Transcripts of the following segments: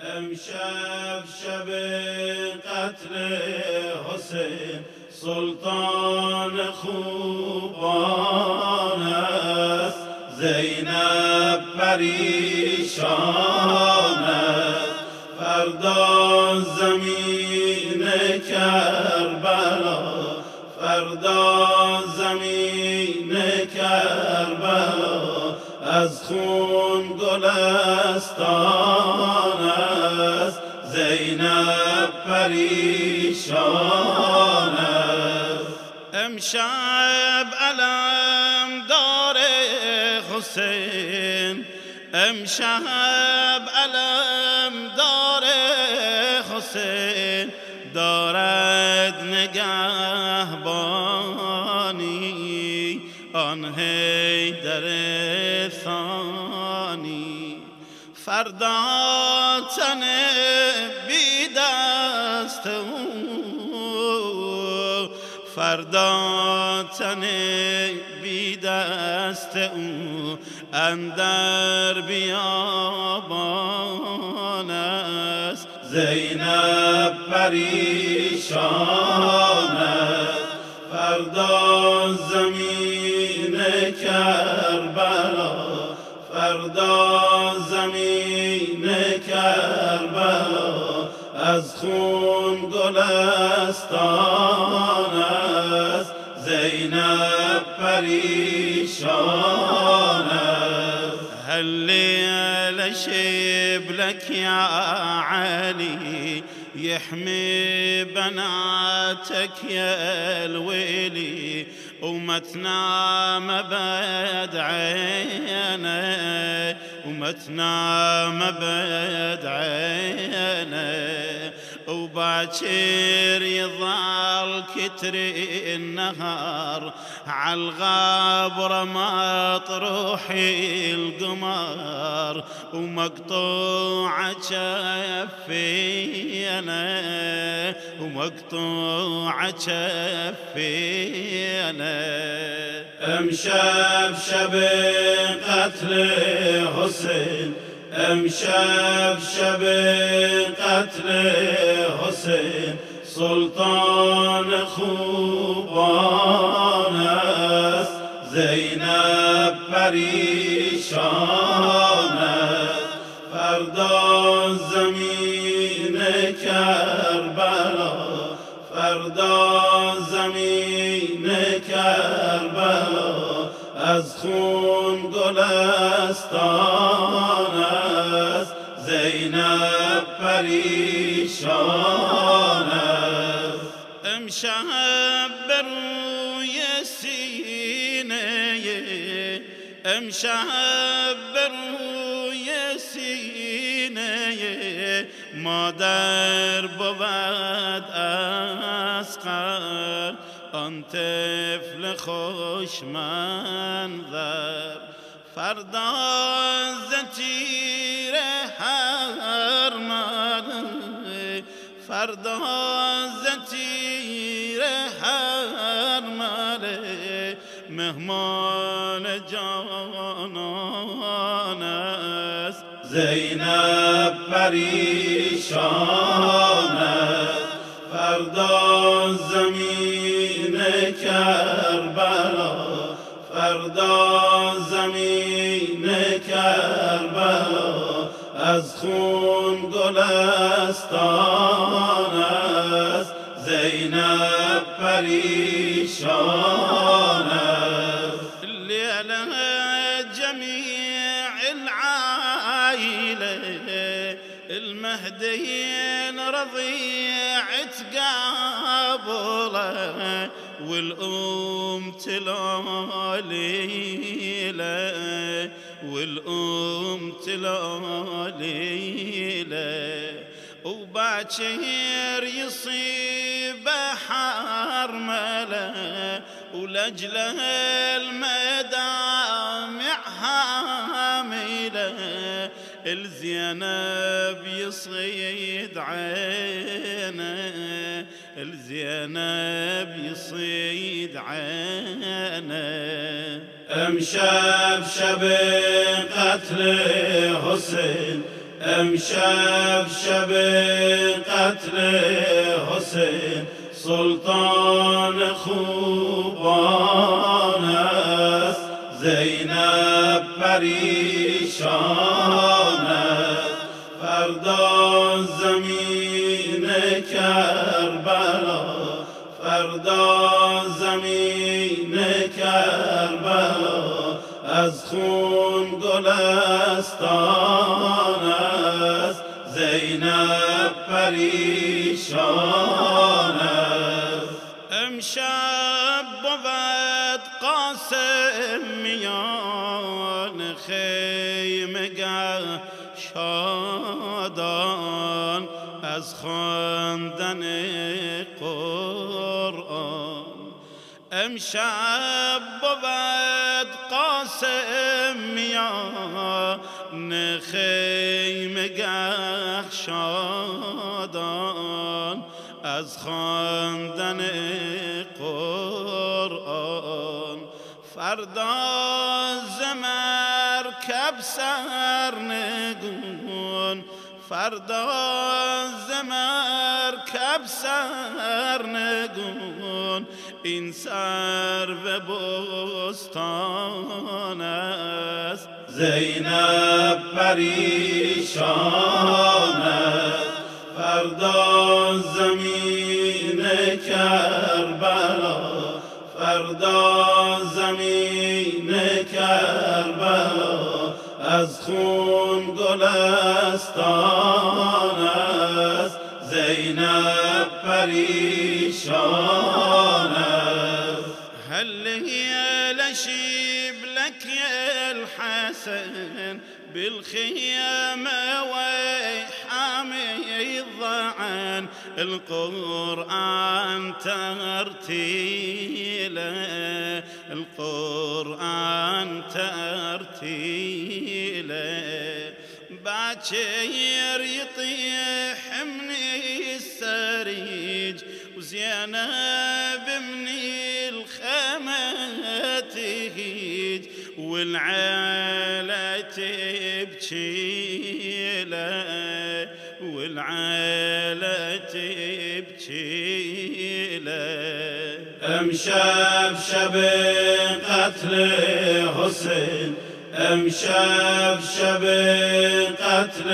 امشب شب قتل حسین سلطان خوبان است. زینب پریشان است. فردا زمین کربلا، فردا زمین کربلا از خون گلستان است. زینب پریشان است. امشب علم دار حسین، امشب علم دار حسین دارد نگهبانی آن حیدر ثانی. فردا تن بی دست او، فردا تن بی دست او اندر بیابان است. زینب پریشان است. فردا زمین کربلا، فردا زمین کربلا از خون گلستان است. زینب پریشان است. هل شبلك يا علي يحمي بناتك يا الويلي، وما تنام بعد عينه، وما تنام بعد عينه، وباكر يظل كتر النهار عالغابرة مطروح القمر، ومقطوع كفينا، ومقطوع كفينا. امشب شب قتل حسين، امشب شب قتل حسین سلطان خوبان است. زینب پریشان است. فردا زمین کربلا، فردا زمین کربلا از خون گلستان است. زینب پریشان است. امشب بروی سینه، امشب بروی سینه مادر بود اصغر، آن طفل خوشمنظر. فردا ز تیر هر مره، فردا ز تیر هر مره مهمان جانان است. زینب پریشان است. فردا زمین کربلا، فردا زمین کربلا از خون گلستان است. زینب پریشان است. لیله جمیع العائله المهديين رضيعت قابله، والأم تلاليله، والأم تلاليله، وباكر يصيب حرمله، ولجله المدامع هامله، الزينب يصيد عينه، الزينب يصيد عينه. امشب شب قتل حسين، امشب شب قتل حسین سلطان خوبان است، زینب پریشان است. فردا زمین کربلا، فردا زمین کربلا از خون گلستان است، زینب پریشان است. امشب بود قاسم میان خیمگاه شادان از خواندن قرآن. امشب بود قاسم میان خیمگاه شادان از خواندن قرآن. فردا ز مرکب سرنگون، فردا ز مرکب سرنگون این سرو بستان است، زینب پریشان است. فردا زمین کربلا، فردا زمین کربلا از خون گلستان است، زینب پریشان است. هل هي لشيب لك يا الحسن بالخيامة وحامي الضعن، القرآن ترتيله، القرآن ترتيله. باكر يطيح من السريج وزينب من الخيمة تهيج، والعيلة تبكي له، والعيلة تبكي له. امشب شب قتل حسين، امشب شب قتل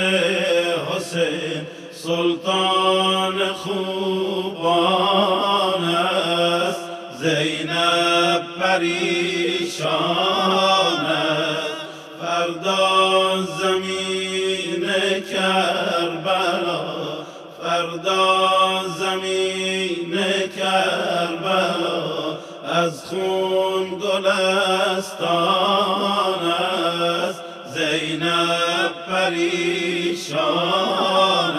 حسین سلطان خوبان است، زینب پریشان است. فردا زمین کربلا، فردا زمین کربلا از خون گلستان است، زینب پریشان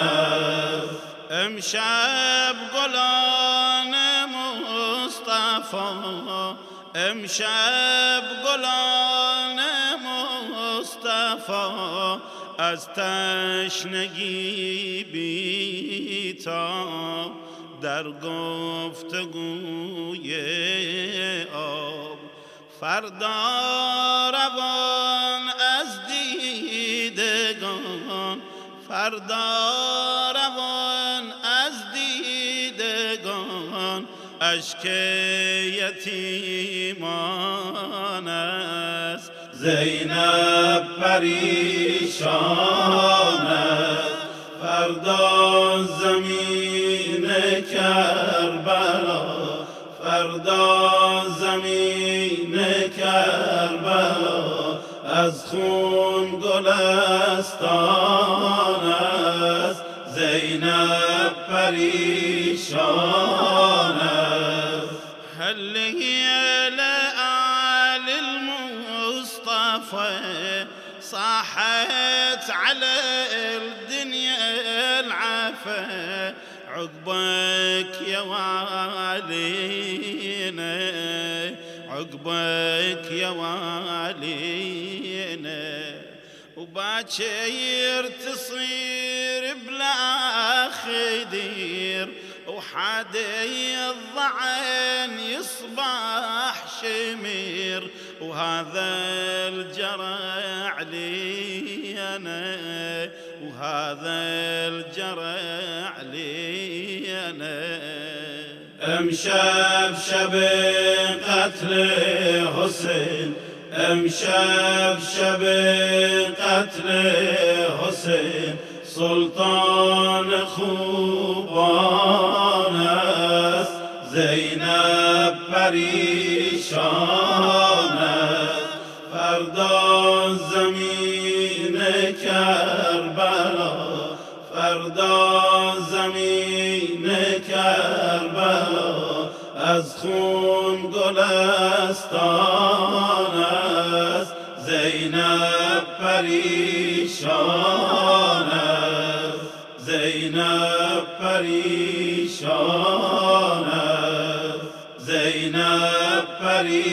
است. امشب گلان مصطفی، امشب گلان مصطفی از تشنگی بی‌تاب در گفتگوی آب. فردا روان از دیدگان، فردا روان از دیدگان اشک یتیمان است، زینب پریشان است. فردا زمین کربلا، فردا زمین کربلا از خون گلستان است، زینب پریشان است. هل هي لآل المصطفى صاحت على الدنيا العفا، عقبك يا والينا، عقبك يا والينا. وباكر تصير بلا خدير، وحادي الضعن يصبح شمير، وهذا الجرى علينا، وهذا الجرع علينا. امشبشب قتل حسين، امشبشب قتل حسین، سلطان خوبان است، زینب پریشان است. فردا زمین کربلا، فردا زمین کربلا از خون گلستان است، زینب پریشان است، زینب پریشان است، زینب پریشان